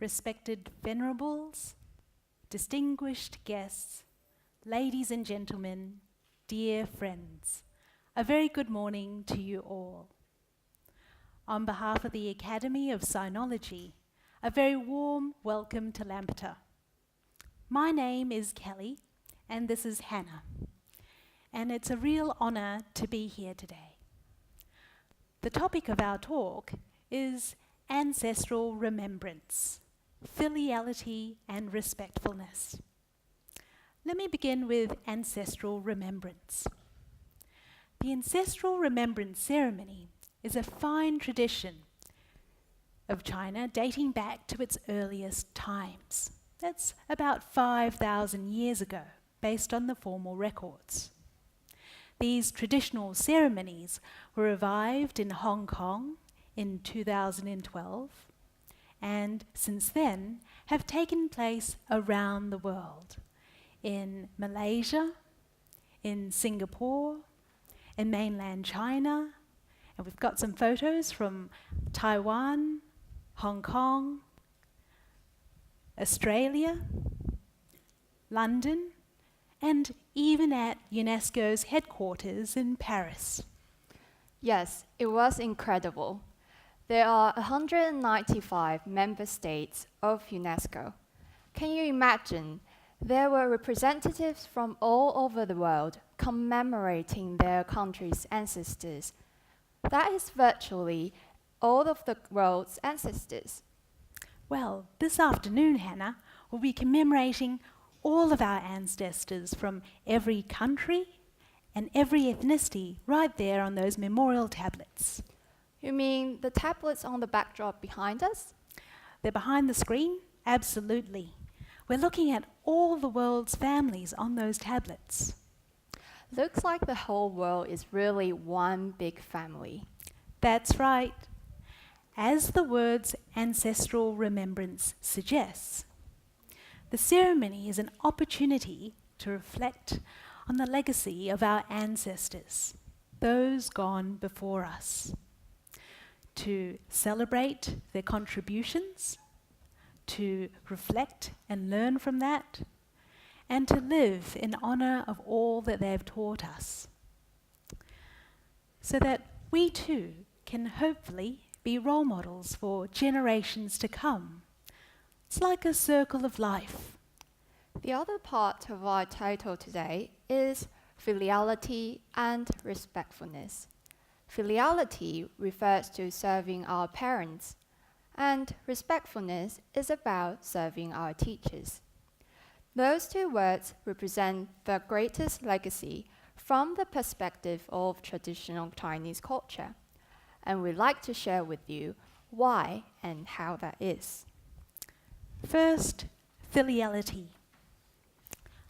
respected venerables, distinguished guests, ladies and gentlemen, dear friends, a very good morning to you all. On behalf of the Academy of Sinology, a very warm welcome to Lampeter. My name is Kelly, and this is Hannah, and it's a real honour to be here today. The topic of our talk is ancestral remembrance, filiality and respectfulness. Let me begin with ancestral remembrance. The ancestral remembrance ceremony is a fine tradition of China dating back to its earliest times. That's about 5,000 years ago, based on the formal records. These traditional ceremonies were revived in Hong Kong in 2012, and since then have taken place around the world, in Malaysia, in Singapore, in mainland China, and we've got some photos from Taiwan, Hong Kong, Australia, London, and even at UNESCO's headquarters in Paris. Yes, it was incredible. There are 195 member states of UNESCO. Can you imagine? There were representatives from all over the world commemorating their country's ancestors. That is virtually all of the world's ancestors. Well, this afternoon, Hannah, we'll be commemorating all of our ancestors from every country and every ethnicity right there on those memorial tablets. You mean the tablets on the backdrop behind us? They're behind the screen? Absolutely. We're looking at all the world's families on those tablets. Looks like the whole world is really one big family. That's right. As the word's ancestral remembrance suggests, the ceremony is an opportunity to reflect on the legacy of our ancestors, those gone before us, to celebrate their contributions, to reflect and learn from that, and to live in honour of all that they've taught us, so that we too can hopefully be role models for generations to come. It's like a circle of life. The other part of our title today is filiality and respectfulness. Filiality refers to serving our parents, and respectfulness is about serving our teachers. Those two words represent the greatest legacy from the perspective of traditional Chinese culture, and we'd like to share with you why and how that is. First, filiality.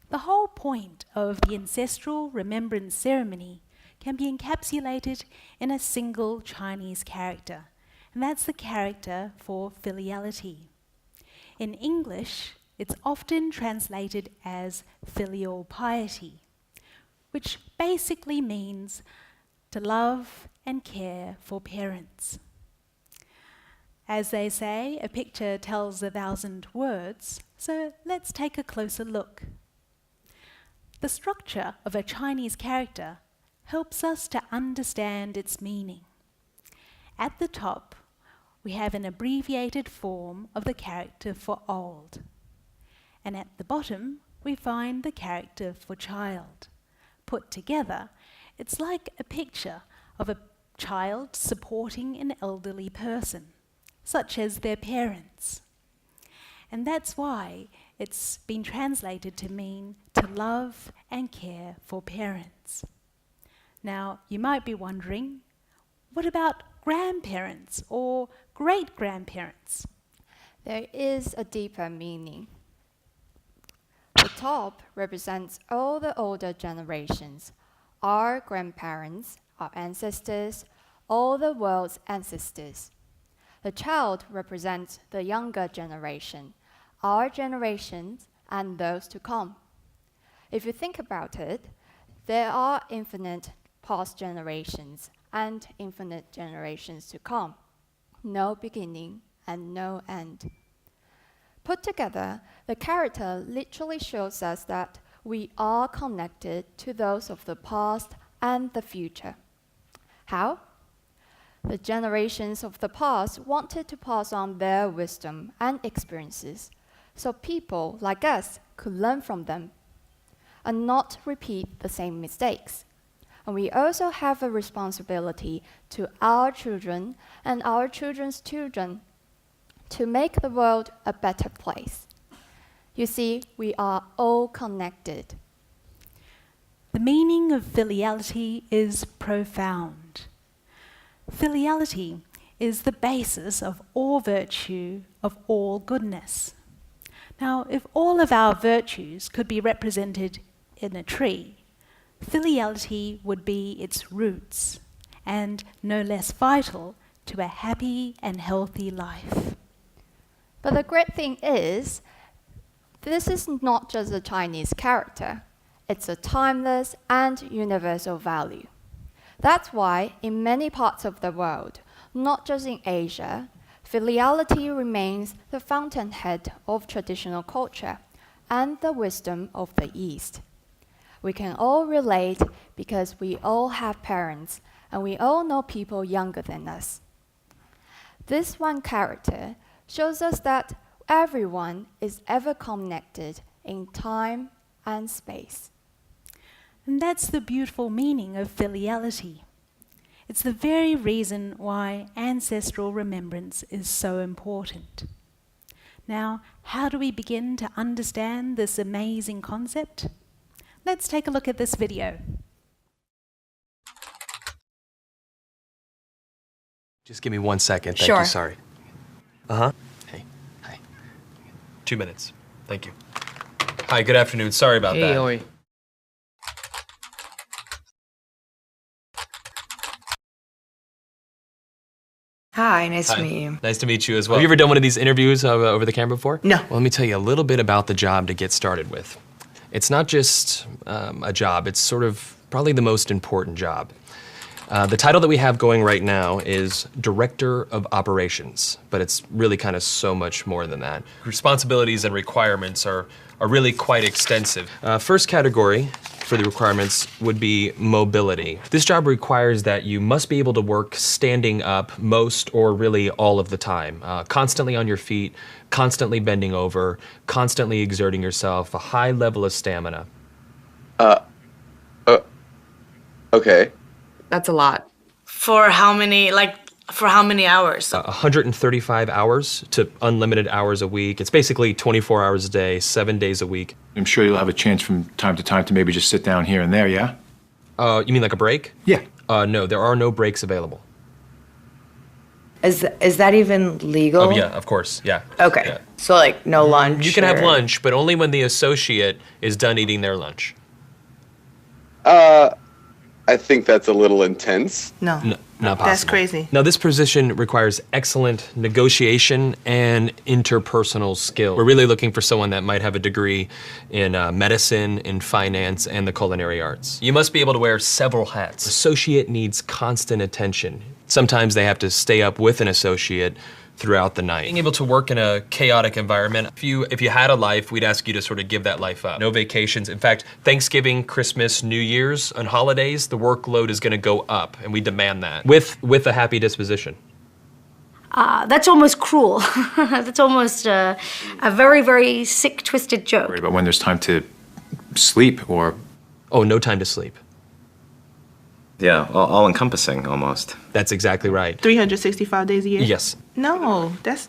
The whole point of the ancestral remembrance ceremony can be encapsulated in a single Chinese character, and that's the character for filiality. In English, it's often translated as filial piety, which basically means to love and care for parents. As they say, a picture tells 1,000 words, so let's take a closer look. The structure of a Chinese character helps us to understand its meaning. At the top, we have an abbreviated form of the character for old, and at the bottom, we find the character for child. Put together, it's like a picture of a child supporting an elderly person, such as their parents. And that's why it's been translated to mean to love and care for parents. Now, you might be wondering, what about grandparents or great-grandparents? There is a deeper meaning. The top represents all the older generations, our grandparents, our ancestors, all the world's ancestors. The child represents the younger generation, our generations, and those to come. If you think about it, there are infinite past generations and infinite generations to come. No beginning and no end. Put together, the character literally shows us that we are connected to those of the past and the future. How? The generations of the past wanted to pass on their wisdom and experiences, so people like us could learn from them and not repeat the same mistakes. And we also have a responsibility to our children and our children's children to make the world a better place. You see, we are all connected. The meaning of filiality is profound. Filiality is the basis of all virtue, of all goodness. Now, if all of our virtues could be represented in a tree, filiality would be its roots, and no less vital to a happy and healthy life. But the great thing is, this is not just a Chinese character. It's a timeless and universal value. That's why in many parts of the world, not just in Asia, filiality remains the fountainhead of traditional culture and the wisdom of the East. We can all relate because we all have parents and we all know people younger than us. This one character shows us that everyone is ever connected in time and space. And that's the beautiful meaning of filiality. It's the very reason why ancestral remembrance is so important. Now, how do we begin to understand this amazing concept? Let's take a look at this video. Just give me 1 second. Thank Sure. you. Sorry. Hey. Hi. 2 minutes. Thank you. Hi, good afternoon. Sorry about that. Oi. Hi, nice Hi. to meet you. Nice to meet you as well. Have you ever done one of these interviews over the camera before? No. Well, let me tell you a little bit about the job to get started with. It's not just a job, it's sort of probably the most important job. The title that we have going right now is Director of Operations, but it's really kind of so much more than that. Responsibilities and requirements are really quite extensive. First category for the requirements would be mobility. This job requires that you must be able to work standing up most or really all of the time, constantly on your feet, constantly bending over, constantly exerting yourself, a high level of stamina. Okay. That's a lot. For how many hours? 135 hours to unlimited hours a week. It's basically 24 hours a day, 7 days a week. I'm sure you'll have a chance from time to time to maybe just sit down here and there, yeah? You mean like a break? Yeah. No, there are no breaks available. Is that even legal? Oh, yeah, of course, yeah. Okay. Yeah. So like no lunch. You can have or- lunch, but only when the associate is done eating their lunch. I think that's a little intense. No. Not possible. That's crazy. Now, this position requires excellent negotiation and interpersonal skill. We're really looking for someone that might have a degree in medicine, in finance, and the culinary arts. You must be able to wear several hats. Associate needs constant attention. Sometimes they have to stay up with an associate throughout the night. Being able to work in a chaotic environment, if you had a life, we'd ask you to sort of give that life up. No vacations. In fact, Thanksgiving, Christmas, New Year's, and holidays, the workload is gonna go up, and we demand that, with a happy disposition. That's almost cruel. That's almost a very, very sick, twisted joke. Worry about when there's time to sleep or... Oh, no time to sleep. Yeah, all-encompassing almost. That's exactly right. 365 days a year? Yes. No, that's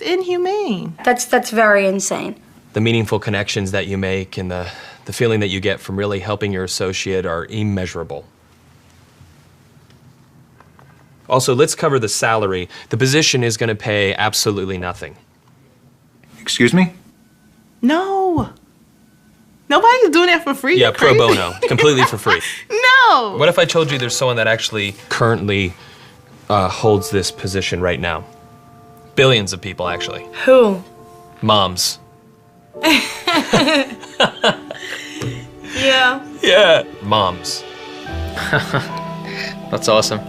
inhumane. That's very insane. The meaningful connections that you make and the feeling that you get from really helping your associate are immeasurable. Also, let's cover the salary. The position is going to pay absolutely nothing. Excuse me? No. Nobody's doing that for free. Yeah, You're pro crazy. bono, completely for free. No. What if I told you there's someone that actually currently holds this position right now? Billions of people, actually. Who? Moms. Yeah. Yeah. Moms. That's awesome.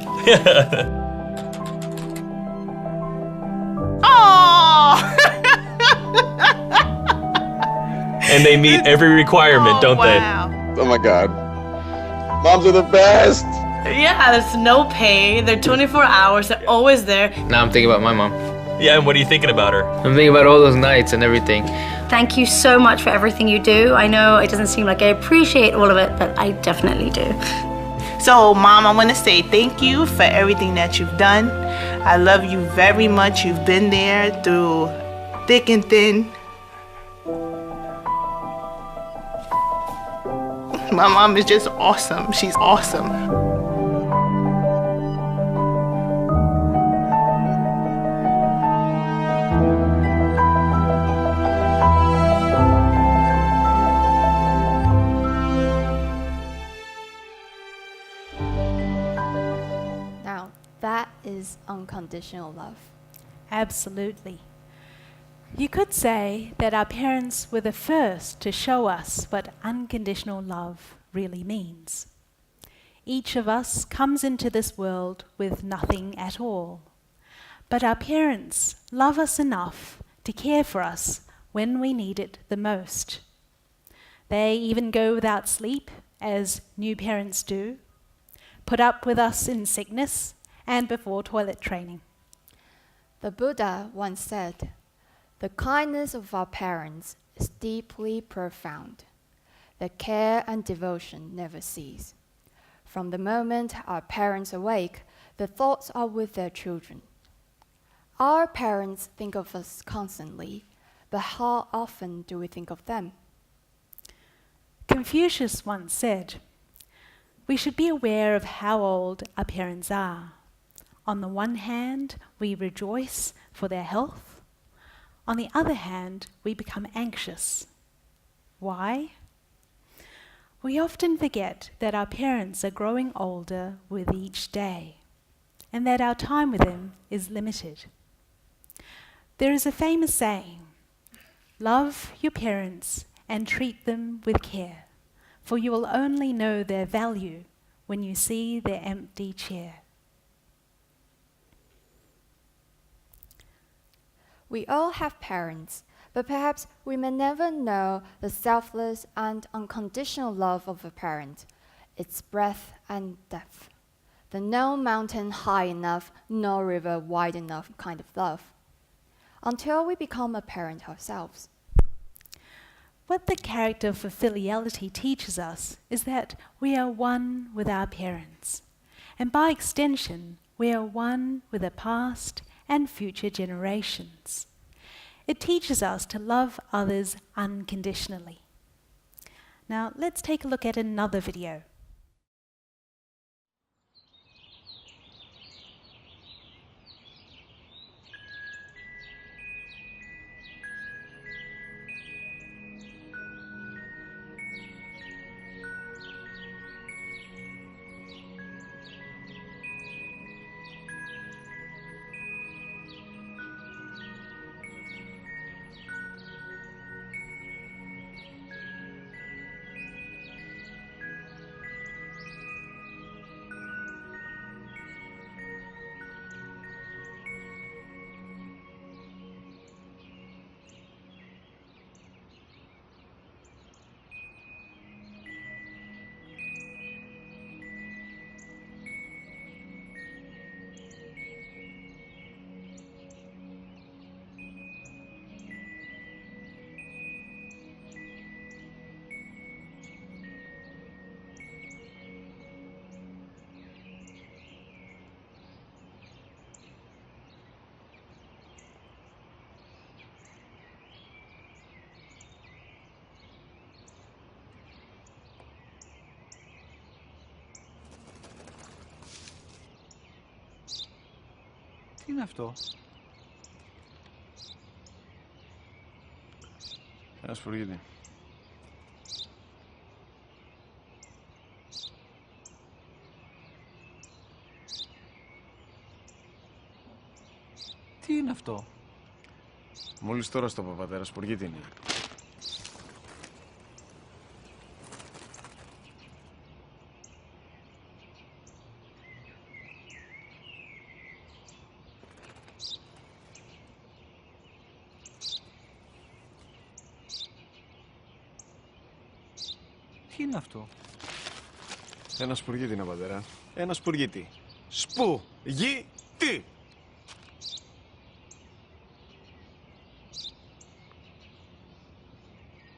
Oh. And they meet every requirement, don't wow. Oh my god. Moms are the best! Yeah, there's no pay. They're 24 hours. They're always there. Now I'm thinking about my mom. they? Yeah, and what are you thinking about her? I'm thinking about all those nights and everything. Thank you so much for everything you do. I know it doesn't seem like I appreciate all of it, but I definitely do. So, Mom, I want to say thank you for everything that you've done. I love you very much. You've been there through thick and thin. My mom is just awesome. She's awesome. Now, that is unconditional love. Absolutely. You could say that our parents were the first to show us what unconditional love really means. Each of us comes into this world with nothing at all. But our parents love us enough to care for us when we need it the most. They even go without sleep, as new parents do, put up with us in sickness and before toilet training. The Buddha once said, "The kindness of our parents is deeply profound. Their care and devotion never cease. From the moment our parents awake, their thoughts are with their children." Our parents think of us constantly, but how often do we think of them? Confucius once said, "We should be aware of how old our parents are. On the one hand, we rejoice for their health. On the other hand, we become anxious. Why? We often forget that our parents are growing older with each day, and that our time with them is limited. There is a famous saying, 'Love your parents and treat them with care, for you will only know their value when you see their empty chair.'" We all have parents, but perhaps we may never know the selfless and unconditional love of a parent, its breadth and depth, the no mountain high enough, no river wide enough kind of love, until we become a parent ourselves. What the character for filiality teaches us is that we are one with our parents, and by extension, we are one with the past and future generations. It teaches us to love others unconditionally. Now, let's take a look at another video. Τι είναι αυτό? Ένα σφουργίτη. Τι είναι αυτό? Μόλις τώρα στο πατέρα, σφουργίτη είναι. Τι είναι αυτό? Ένα σπουργίτη είναι, πατέρα. Ένα σπουργίτη. Σπου-γι-τι.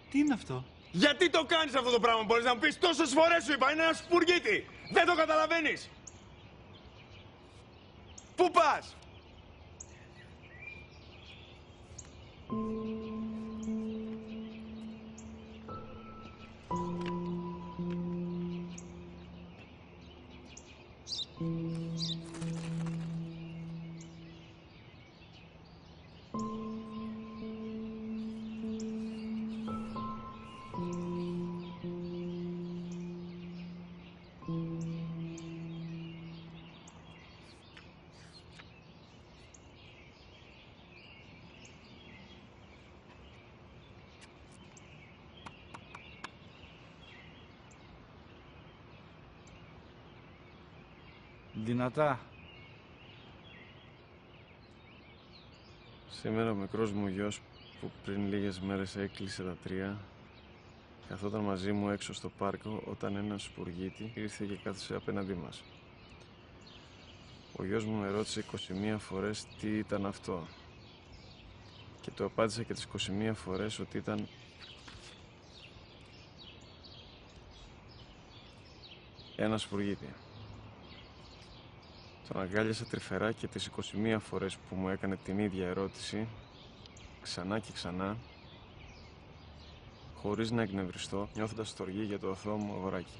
Τι είναι αυτό? Γιατί το κάνεις αυτό το πράγμα, μπορείς να μου πεις? Τόσες φορές σου είπα, είναι ένα σπουργίτη. Δεν το καταλαβαίνεις. Πού πας? Δυνατά. Σήμερα ο μικρός μου γιος που πριν λίγες μέρες έκλεισε τα 3 καθόταν μαζί μου έξω στο πάρκο όταν ένας σπουργίτη ήρθε και κάθισε απέναντί μας. Ο γιος μου με ρώτησε 21 φορές τι ήταν αυτό και του απάντησα και τις 21 φορές ότι ήταν ένα σπουργίτη. Τον αγκάλιασα τρυφερά και τις 21 φορές που μου έκανε την ίδια ερώτηση, ξανά και ξανά, χωρίς να εκνευριστώ, νιώθοντας στοργή για το αθώο μου αγοράκι.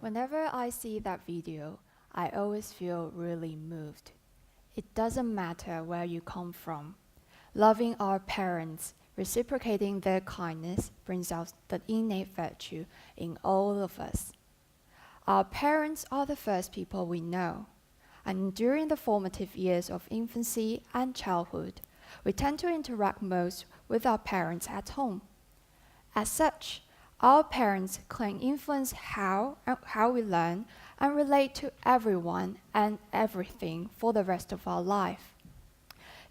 Whenever I see that video, I always feel really moved. It doesn't matter where you come from. Loving our parents, reciprocating their kindness brings out the innate virtue in all of us. Our parents are the first people we know, and during the formative years of infancy and childhood, we tend to interact most with our parents at home. As such, our parents can influence how we learn and relate to everyone and everything for the rest of our life.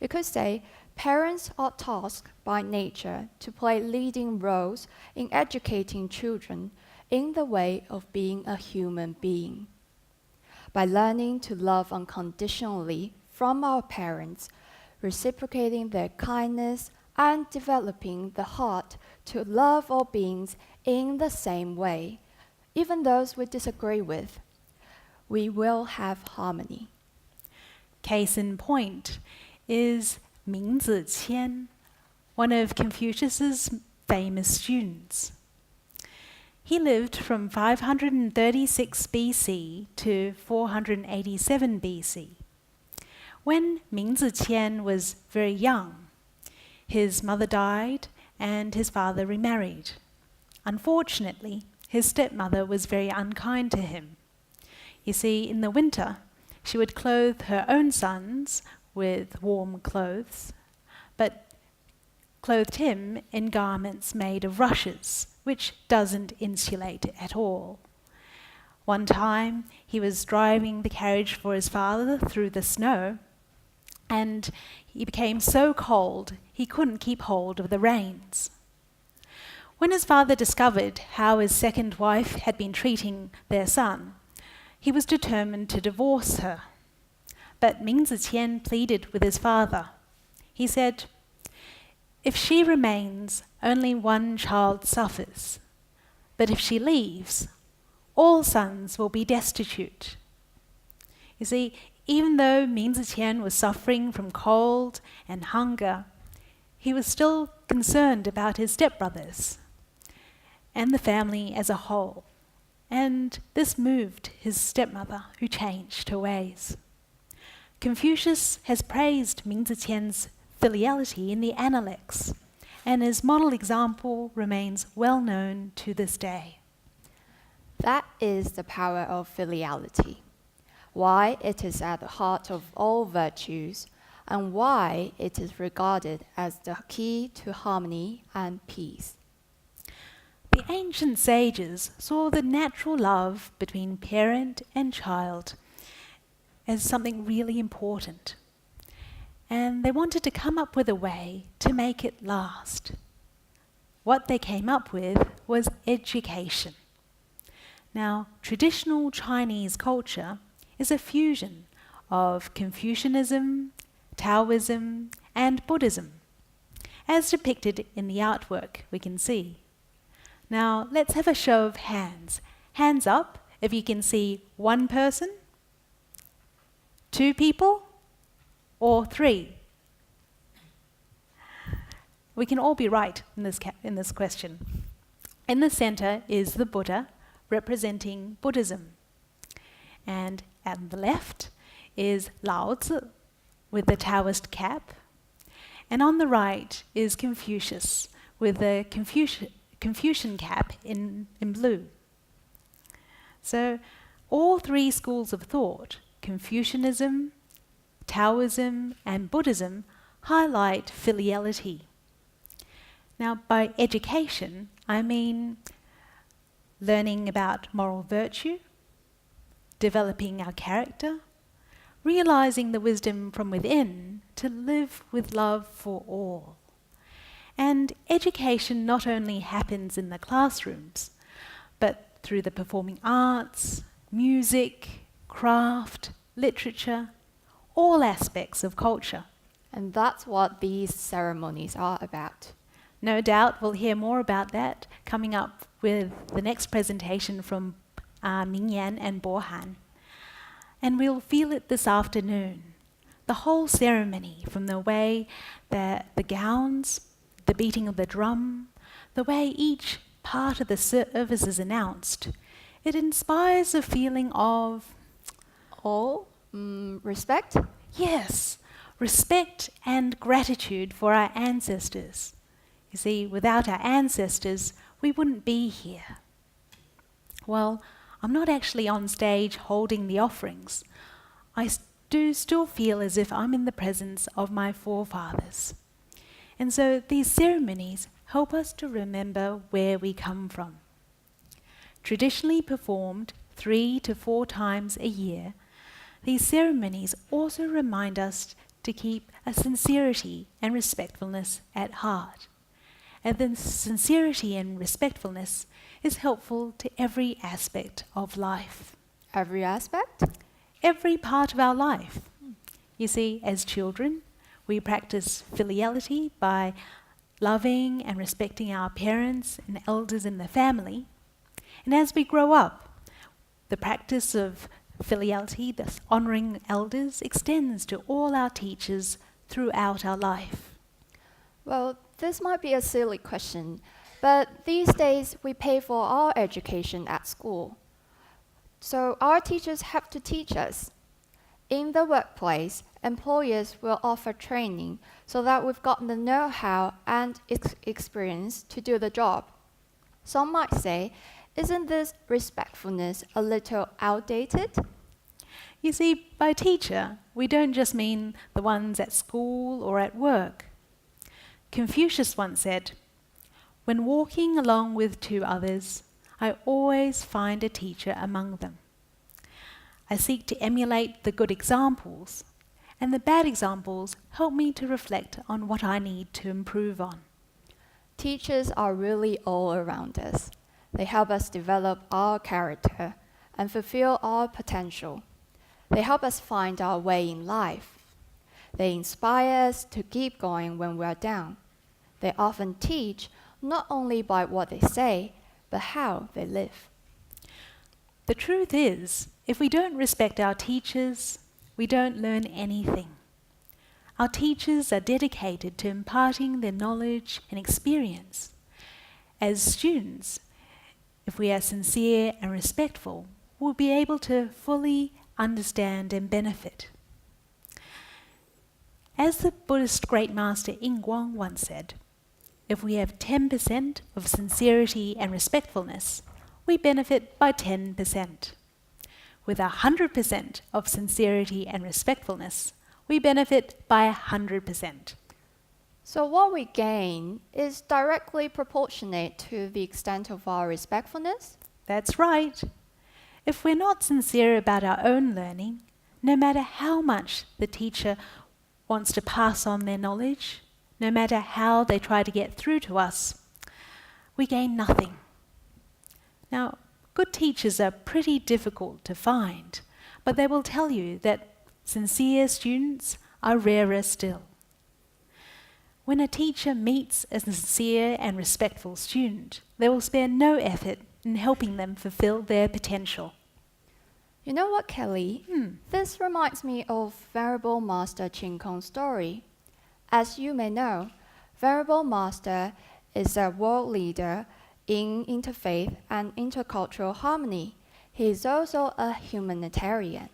You could say parents are tasked by nature to play leading roles in educating children in the way of being a human being. By learning to love unconditionally from our parents, reciprocating their kindness, and developing the heart to love all beings in the same way, even those we disagree with, we will have harmony. Case in point is Ming Ziqian, one of Confucius's famous students. He lived from 536 BC to 487 BC. When Ming Ziqian was very young, his mother died and his father remarried. Unfortunately, his stepmother was very unkind to him. You see, in the winter, she would clothe her own sons with warm clothes, but clothed him in garments made of rushes, which doesn't insulate at all. One time, he was driving the carriage for his father through the snow, and he became so cold he couldn't keep hold of the reins. When his father discovered how his second wife had been treating their son, he was determined to divorce her. But Ming Ziqian pleaded with his father. He said, "If she remains, only one child suffers. But if she leaves, all sons will be destitute." You see, even though Ming Ziqian was suffering from cold and hunger, he was still concerned about his stepbrothers and the family as a whole. And this moved his stepmother, who changed her ways. Confucius has praised Ming Ziqian's filiality in the Analects, and his model example remains well known to this day. That is the power of filiality, why it is at the heart of all virtues, and why it is regarded as the key to harmony and peace. The ancient sages saw the natural love between parent and child as something really important, and they wanted to come up with a way to make it last. What they came up with was education. Now, traditional Chinese culture is a fusion of Confucianism, Taoism, and Buddhism, as depicted in the artwork we can see. Now, let's have a show of hands. Hands up if you can see one person, two people, or three. We can all be right in this question. In the center is the Buddha, representing Buddhism. And at the left is Lao Tzu with the Taoist cap. And on the right is Confucius with the Confucian cap in blue. So all three schools of thought, Confucianism, Taoism, and Buddhism, highlight filiality. Now, by education, I mean learning about moral virtue, developing our character, realizing the wisdom from within to live with love for all. And education not only happens in the classrooms, but through the performing arts, music, craft, literature, all aspects of culture. And that's what these ceremonies are about. No doubt we'll hear more about that coming up with the next presentation from Ming Yan and Bo Han. And we'll feel it this afternoon. The whole ceremony, from the way that the gowns, the beating of the drum, the way each part of the service is announced, it inspires a feeling of respect? Yes, respect and gratitude for our ancestors. You see, without our ancestors, we wouldn't be here. Well, I'm not actually on stage holding the offerings. I do still feel as if I'm in the presence of my forefathers. And so these ceremonies help us to remember where we come from. Traditionally performed 3 to 4 times a year, these ceremonies also remind us to keep a sincerity and respectfulness at heart. And the sincerity and respectfulness is helpful to every aspect of life. Every aspect? Every part of our life. You see, as children, we practice filiality by loving and respecting our parents and elders in the family. And as we grow up, the practice of filiality, thus honouring elders, extends to all our teachers throughout our life. Well, this might be a silly question, but these days we pay for our education at school. So our teachers have to teach us. In the workplace, employers will offer training so that we've got the know-how and experience to do the job. Some might say, isn't this respectfulness a little outdated? You see, by teacher, we don't just mean the ones at school or at work. Confucius once said, "When walking along with two others, I always find a teacher among them." I seek to emulate the good examples, and the bad examples help me to reflect on what I need to improve on. Teachers are really all around us. They help us develop our character and fulfill our potential. They help us find our way in life. They inspire us to keep going when we are down. They often teach not only by what they say, but how they live. The truth is, if we don't respect our teachers, we don't learn anything. Our teachers are dedicated to imparting their knowledge and experience. As students, if we are sincere and respectful, we'll be able to fully understand and benefit. As the Buddhist great master Yingguang once said, if we have 10% of sincerity and respectfulness, we benefit by 10%. With 100% of sincerity and respectfulness, we benefit by 100%. So what we gain is directly proportionate to the extent of our respectfulness? That's right. If we're not sincere about our own learning, no matter how much the teacher wants to pass on their knowledge, no matter how they try to get through to us, we gain nothing. Now, good teachers are pretty difficult to find, but they will tell you that sincere students are rarer still. When a teacher meets a sincere and respectful student, they will spare no effort in helping them fulfill their potential. You know what, Kelly? This reminds me of Venerable Master Ching Kong's story. As you may know, Venerable Master is a world leader in interfaith and intercultural harmony. He is also a humanitarian.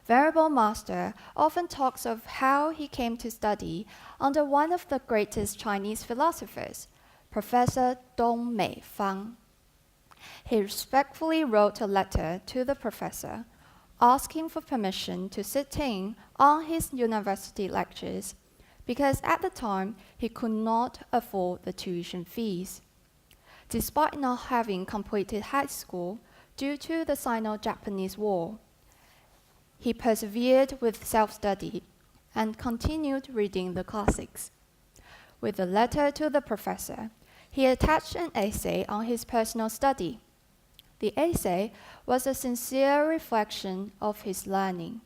Venerable Master often talks of how he came to study under one of the greatest Chinese philosophers, Professor Dong Meifang. He respectfully wrote a letter to the professor, asking for permission to sit in on his university lectures, because at the time he could not afford the tuition fees. Despite not having completed high school due to the Sino-Japanese War, he persevered with self-study and continued reading the classics. With the letter to the professor, he attached an essay on his personal study. The essay was a sincere reflection of his learning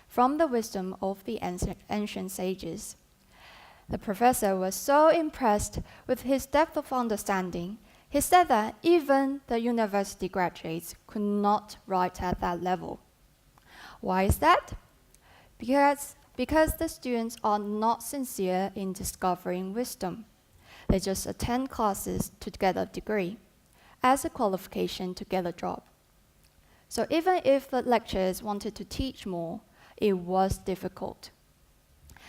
from the wisdom of the ancient sages. The professor was so impressed with his depth of understanding, he said that even the university graduates could not write at that level. Why is that? Because the students are not sincere in discovering wisdom. They just attend classes to get a degree, as a qualification to get a job. So even if the lecturers wanted to teach more, it was difficult.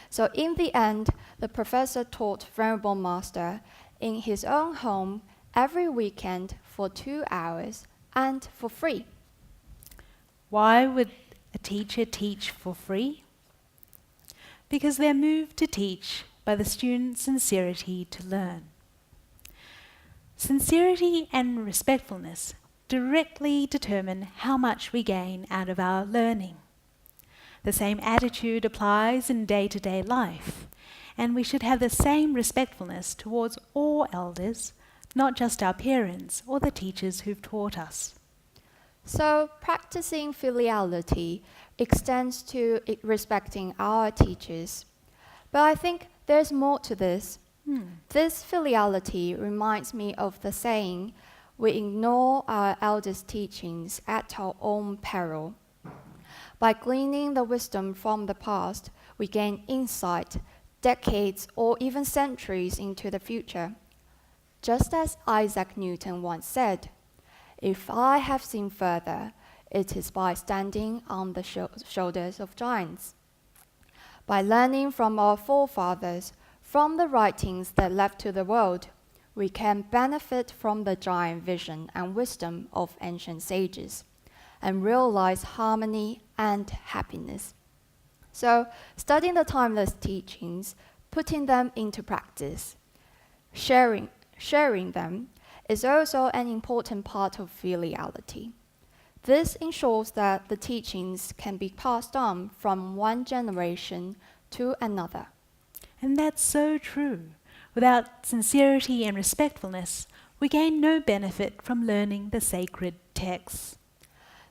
So in the end, the professor taught Venerable Master in his own home every weekend for 2 hours and for free. Why would a teacher teach for free? Because they're moved to teach by the student's sincerity to learn. Sincerity and respectfulness directly determine how much we gain out of our learning. The same attitude applies in day-to-day life, and we should have the same respectfulness towards all elders, not just our parents or the teachers who've taught us. So practicing filiality extends to respecting our teachers. But I think there's more to this. This filiality reminds me of the saying, we ignore our elders' teachings at our own peril. By gleaning the wisdom from the past, we gain insight, decades or even centuries into the future. Just as Isaac Newton once said, "If I have seen further, It is by standing on the shoulders of giants. By learning from our forefathers, from the writings that left to the world, we can benefit from the giant vision and wisdom of ancient sages and realize harmony and happiness. So, studying the timeless teachings, putting them into practice, sharing them is also an important part of filiality. This ensures that the teachings can be passed on from one generation to another. And that's so true. Without sincerity and respectfulness, we gain no benefit from learning the sacred texts.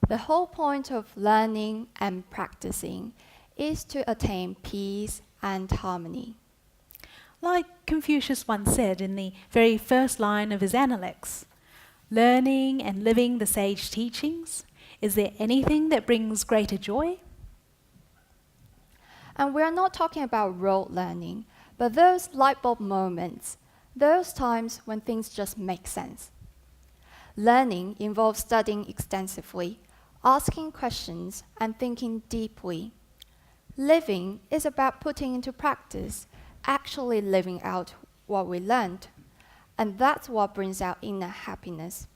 The whole point of learning and practicing is to attain peace and harmony. Like Confucius once said in the very first line of his Analects, learning and living the sage teachings, is there anything that brings greater joy? And we're not talking about rote learning, but those light bulb moments, those times when things just make sense. Learning involves studying extensively, asking questions, and thinking deeply. Living is about putting into practice, actually living out what we learned. And that's what brings out inner happiness.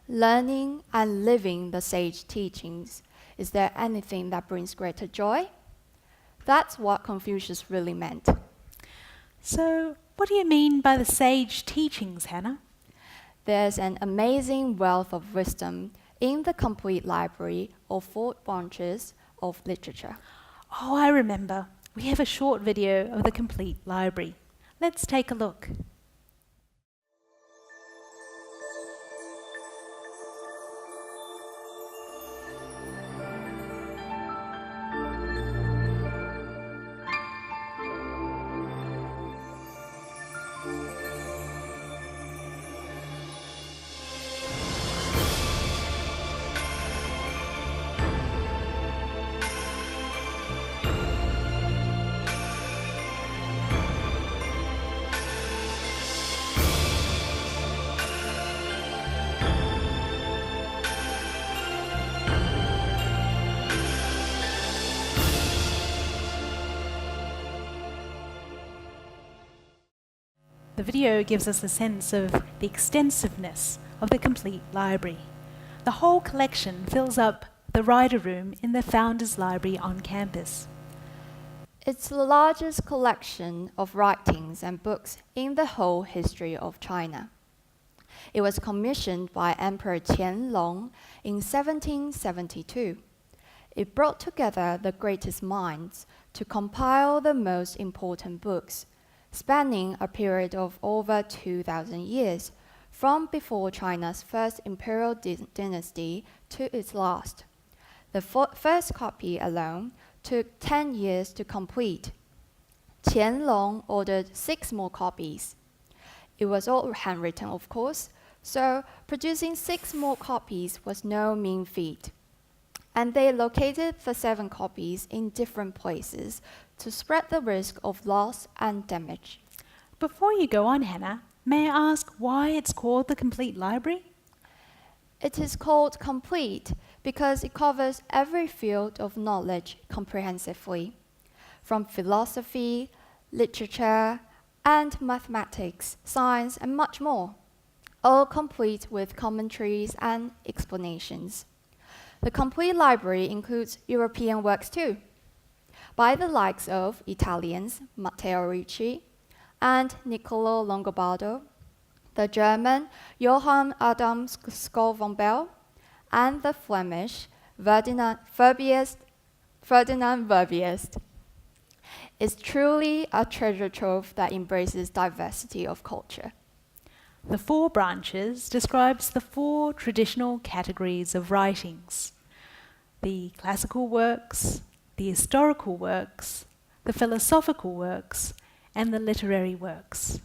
Learning and living the sage teachings, is there anything that brings greater joy? That's what Confucius really meant. So, what do you mean by the sage teachings, Hannah? There's an amazing wealth of wisdom in the complete library of 4 branches of literature. Oh, I remember. We have a short video of the complete library. Let's take a look. The video gives us a sense of the extensiveness of the complete library. The whole collection fills up the writer room in the Founders Library on campus. It's the largest collection of writings and books in the whole history of China. It was commissioned by Emperor Qianlong in 1772. It brought together the greatest minds to compile the most important books, spanning a period of over 2,000 years, from before China's first imperial dynasty to its last. The first copy alone took 10 years to complete. Qianlong ordered 6 more copies. It was all handwritten, of course, so producing 6 more copies was no mean feat. And they located the 7 copies in different places to spread the risk of loss and damage. Before you go on, Hannah, may I ask why it's called the Complete Library? It is called complete because it covers every field of knowledge comprehensively, from philosophy, literature, and mathematics, science, and much more, all complete with commentaries and explanations. The complete library includes European works too, by the likes of Italians Matteo Ricci and Niccolo Longobardo, the German Johann Adam Skolvenbell, and the Flemish Ferdinand Verbiest. It's truly a treasure trove that embraces diversity of culture. The 4 branches describes the 4 traditional categories of writings: the classical works, the historical works, the philosophical works, and the literary works.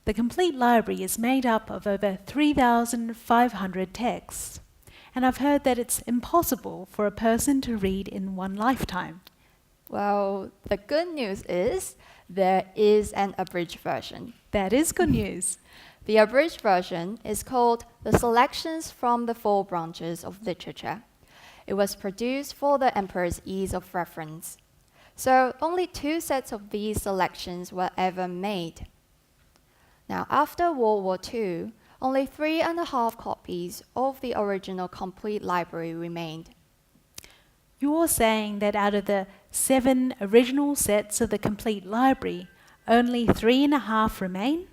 The complete library is made up of over 3,500 texts, and I've heard that it's impossible for a person to read in one lifetime. Well, the good news is there is an abridged version. That is good news. The abridged version is called The Selections from the Four Branches of Literature. It was produced for the emperor's ease of reference. So only 2 sets of these selections were ever made. Now, after World War II, only 3.5 copies of the original complete library remained. You're saying that out of the 7 original sets of the complete library, only 3.5 remain?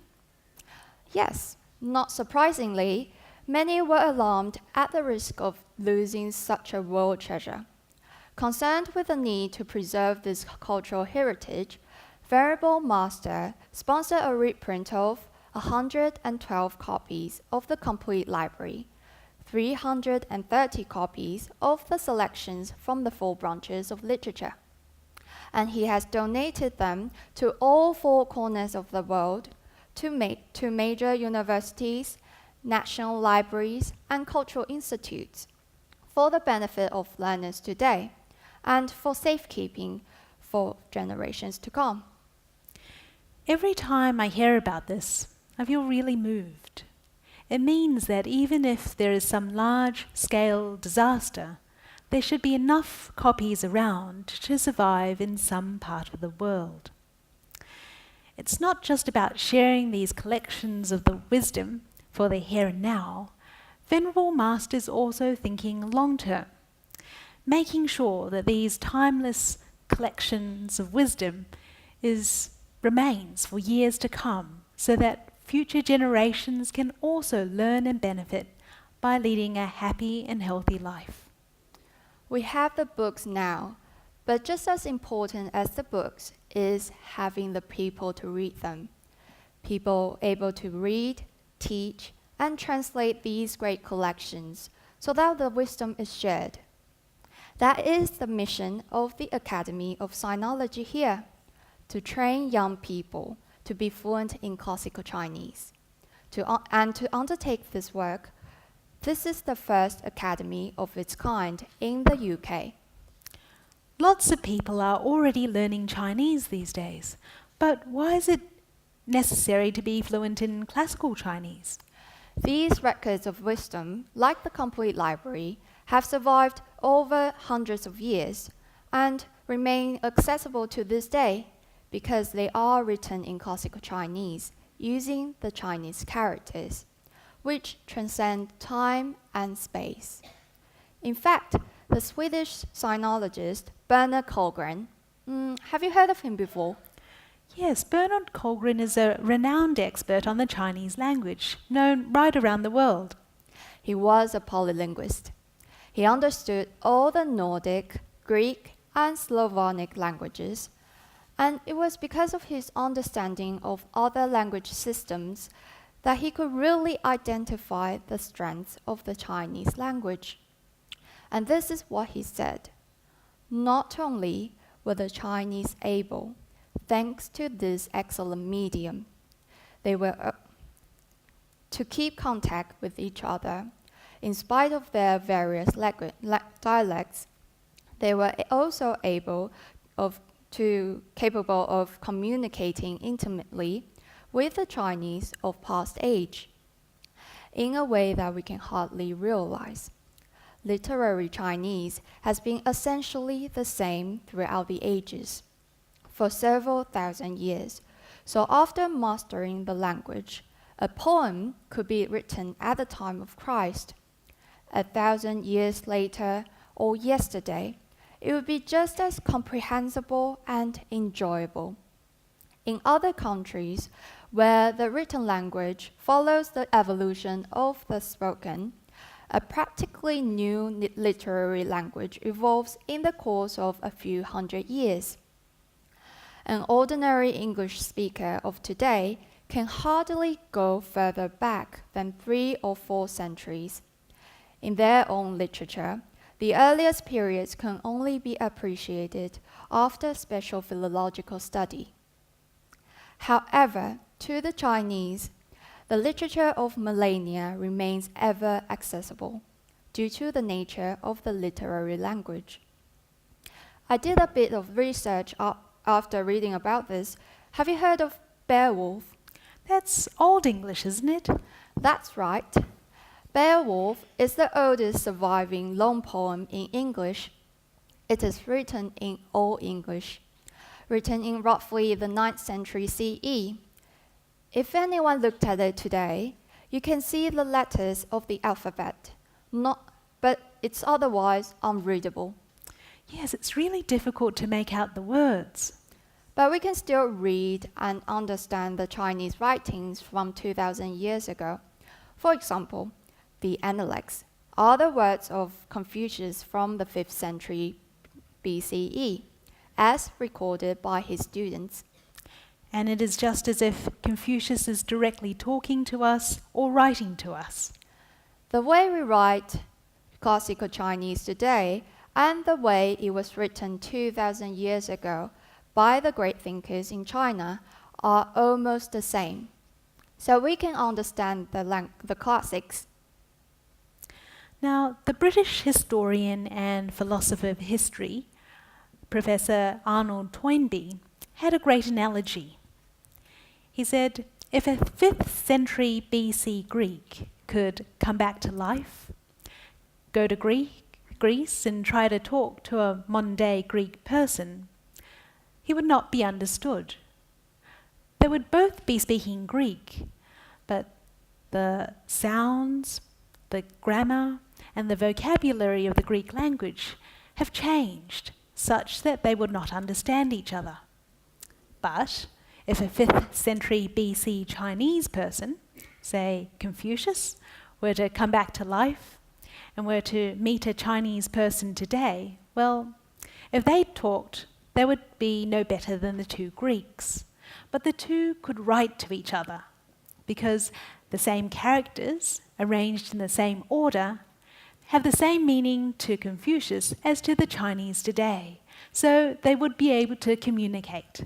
Yes, not surprisingly, many were alarmed at the risk of losing such a world treasure. Concerned with the need to preserve this cultural heritage, Venerable Master sponsored a reprint of 112 copies of the complete library, 330 copies of the selections from the 4 branches of literature. And he has donated them to all 4 corners of the world, to major universities, national libraries, and cultural institutes, for the benefit of learners today, and for safekeeping for generations to come. Every time I hear about this, I feel really moved. It means that even if there is some large-scale disaster, there should be enough copies around to survive in some part of the world. It's not just about sharing these collections of the wisdom for the here and now. Venerable Master is also thinking long-term, making sure that these timeless collections of wisdom remains for years to come, so that future generations can also learn and benefit by leading a happy and healthy life. We have the books now, but just as important as the books is having the people to read them. People able to read, teach, and translate these great collections so that the wisdom is shared. That is the mission of the Academy of Sinology here, to train young people to be fluent in classical Chinese. And to undertake this work, this is the first academy of its kind in the UK. Lots of people are already learning Chinese these days, but why is it necessary to be fluent in classical Chinese? These records of wisdom, like the complete library, have survived over hundreds of years and remain accessible to this day because they are written in classical Chinese using the Chinese characters, which transcend time and space. In fact, the Swedish sinologist Bernard Colgren, have you heard of him before? Yes, Bernard Colgren is a renowned expert on the Chinese language, known right around the world. He was a polylinguist. He understood all the Nordic, Greek, and Slavonic languages, and it was because of his understanding of other language systems that he could really identify the strengths of the Chinese language. And this is what he said. Not only were the Chinese able, thanks to this excellent medium, they were to keep contact with each other. In spite of their various dialects, they were also capable of communicating intimately with the Chinese of past age, in a way that we can hardly realize. Literary Chinese has been essentially the same throughout the ages, for several thousand years. So after mastering the language, a poem could be written at the time of Christ. 1,000 years later, or yesterday, it would be just as comprehensible and enjoyable. In other countries, where the written language follows the evolution of the spoken, a practically new literary language evolves in the course of a few hundred years. An ordinary English speaker of today can hardly go further back than 3 or 4 centuries. In their own literature, the earliest periods can only be appreciated after special philological study. However, to the Chinese, the literature of millennia remains ever accessible due to the nature of the literary language. I did a bit of research after reading about this. Have you heard of Beowulf? That's Old English, isn't it? That's right. Beowulf is the oldest surviving long poem in English. It is written in Old English, written in roughly the 9th century CE. If anyone looked at it today, you can see the letters of the alphabet, but it's otherwise unreadable. Yes, it's really difficult to make out the words. But we can still read and understand the Chinese writings from 2,000 years ago. For example, the Analects are the words of Confucius from the 5th century BCE, as recorded by his students. And it is just as if Confucius is directly talking to us or writing to us. The way we write classical Chinese today and the way it was written 2,000 years ago by the great thinkers in China are almost the same. So we can understand the classics. Now, the British historian and philosopher of history, Professor Arnold Toynbee, had a great analogy. He said, if a 5th century BC Greek could come back to life, go to Greece and try to talk to a modern-day Greek person, he would not be understood. They would both be speaking Greek, but the sounds, the grammar, and the vocabulary of the Greek language have changed such that they would not understand each other. But if a 5th century BC Chinese person, say Confucius, were to come back to life and were to meet a Chinese person today, well, if they talked, they would be no better than the two Greeks. But the two could write to each other because the same characters, arranged in the same order, have the same meaning to Confucius as to the Chinese today. So they would be able to communicate.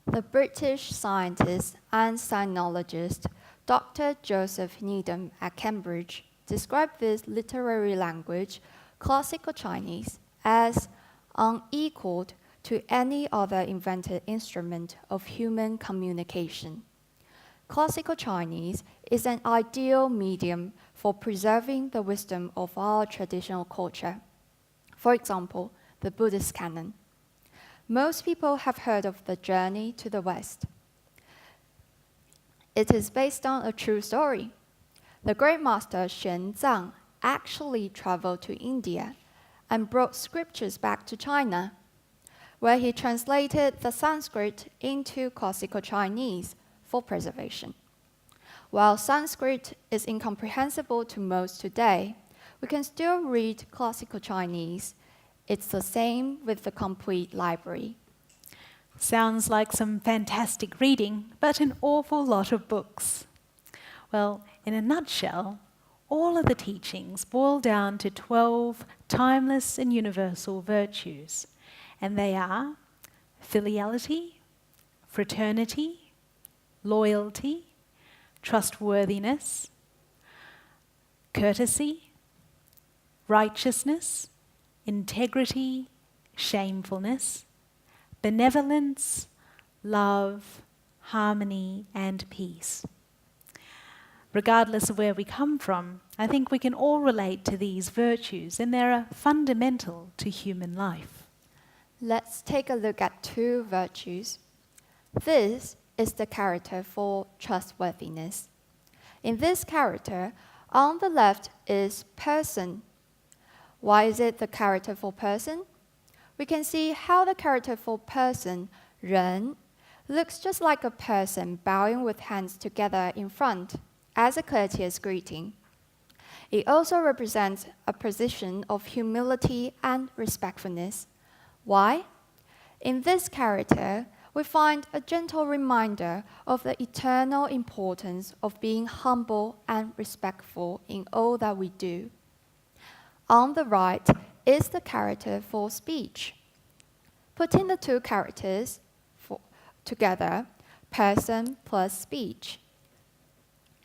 The British scientist and sinologist Dr. Joseph Needham at Cambridge described this literary language, classical Chinese, as unequaled to any other invented instrument of human communication. Classical Chinese is an ideal medium for preserving the wisdom of our traditional culture. For example, the Buddhist canon. Most people have heard of the journey to the West. It is based on a true story. The great master Xuanzang actually traveled to India and brought scriptures back to China, where he translated the Sanskrit into classical Chinese for preservation. While Sanskrit is incomprehensible to most today, we can still read classical Chinese. It's the same with the complete library. Sounds like some fantastic reading, but an awful lot of books. Well, in a nutshell, all of the teachings boil down to 12 timeless and universal virtues, and they are filiality, fraternity, loyalty, trustworthiness, courtesy, righteousness, integrity, shamefulness, benevolence, love, harmony, and peace. Regardless of where we come from, I think we can all relate to these virtues, and they are fundamental to human life. Let's take a look at two virtues. This is the character for trustworthiness. In this character, on the left is person. Why is it the character for person? We can see how the character for person, 人, looks just like a person bowing with hands together in front as a courteous greeting. It also represents a position of humility and respectfulness. Why? In this character, we find a gentle reminder of the eternal importance of being humble and respectful in all that we do. On the right is the character for speech. Putting the two characters together, person plus speech,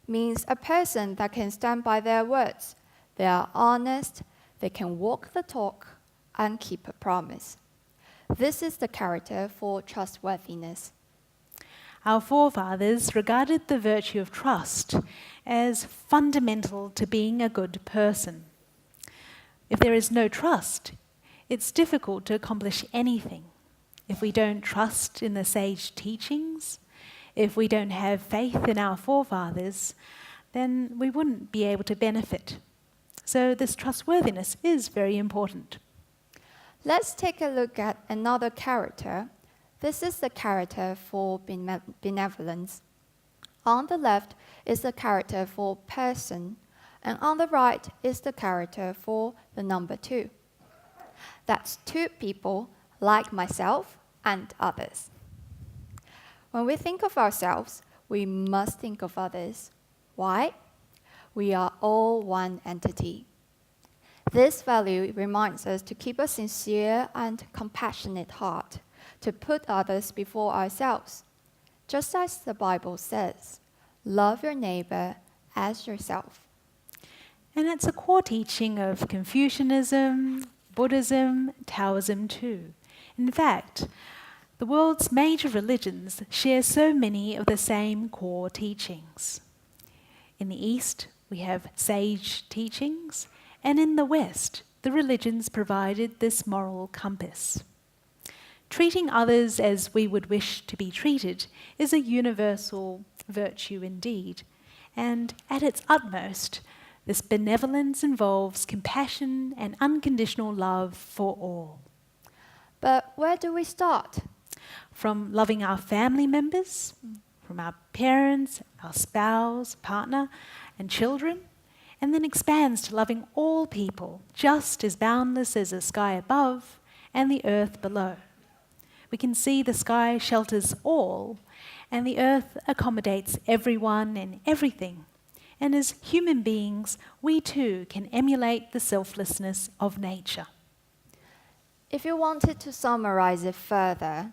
means a person that can stand by their words. They are honest, they can walk the talk, and keep a promise. This is the character for trustworthiness. Our forefathers regarded the virtue of trust as fundamental to being a good person. If there is no trust, it's difficult to accomplish anything. If we don't trust in the sage teachings, if we don't have faith in our forefathers, then we wouldn't be able to benefit. So this trustworthiness is very important. Let's take a look at another character. This is the character for benevolence. On the left is the character for person, and on the right is the character for the number 2. That's 2 people like myself and others. When we think of ourselves, we must think of others. Why? We are all one entity. This value reminds us to keep a sincere and compassionate heart, to put others before ourselves. Just as the Bible says, love your neighbor as yourself. And it's a core teaching of Confucianism, Buddhism, Taoism too. In fact, the world's major religions share so many of the same core teachings. In the East, we have sage teachings, and in the West, the religions provided this moral compass. Treating others as we would wish to be treated is a universal virtue indeed, and at its utmost, this benevolence involves compassion and unconditional love for all. But where do we start? From loving our family members, from our parents, our spouse, partner, and children, and then expands to loving all people, just as boundless as the sky above and the earth below. We can see the sky shelters all, and the earth accommodates everyone and everything. And as human beings, we too can emulate the selflessness of nature. If you wanted to summarize it further,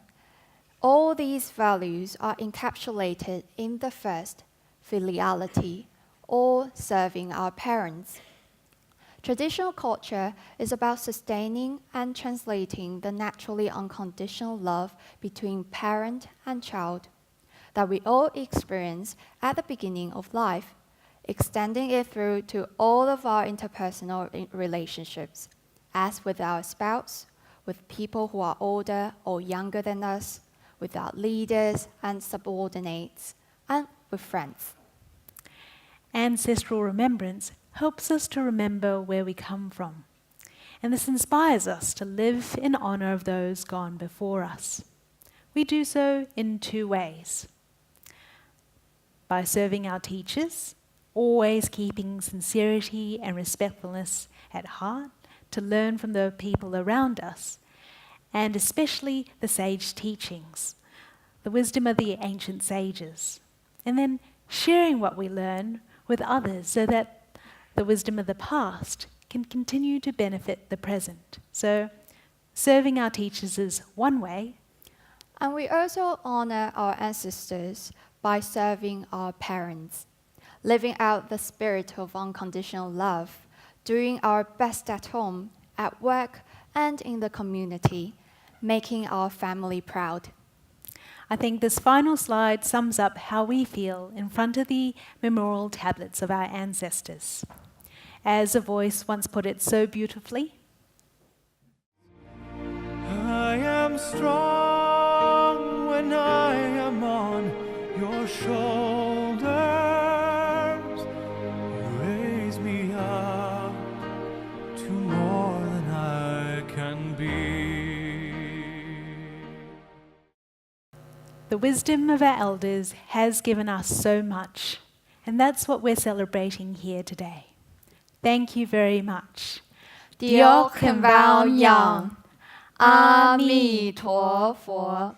all these values are encapsulated in the first, filiality, or serving our parents. Traditional culture is about sustaining and translating the naturally unconditional love between parent and child that we all experience at the beginning of life, extending it through to all of our interpersonal relationships, as with our spouse, with people who are older or younger than us, with our leaders and subordinates, and with friends. Ancestral remembrance helps us to remember where we come from, and this inspires us to live in honor of those gone before us. We do so in 2 ways. By serving our teachers, always keeping sincerity and respectfulness at heart to learn from the people around us, and especially the sage teachings, the wisdom of the ancient sages, and then sharing what we learn with others so that the wisdom of the past can continue to benefit the present. So, serving our teachers is one way. And we also honor our ancestors by serving our parents, living out the spirit of unconditional love, doing our best at home, at work, and in the community, making our family proud. I think this final slide sums up how we feel in front of the memorial tablets of our ancestors. As a voice once put it so beautifully, I am strong when I am on your shoulders. You raise me up to more than I can be. the wisdom of our elders has given us so much, and that's what we're celebrating here today. Thank you very much. 迪奥肯保养，阿弥陀佛。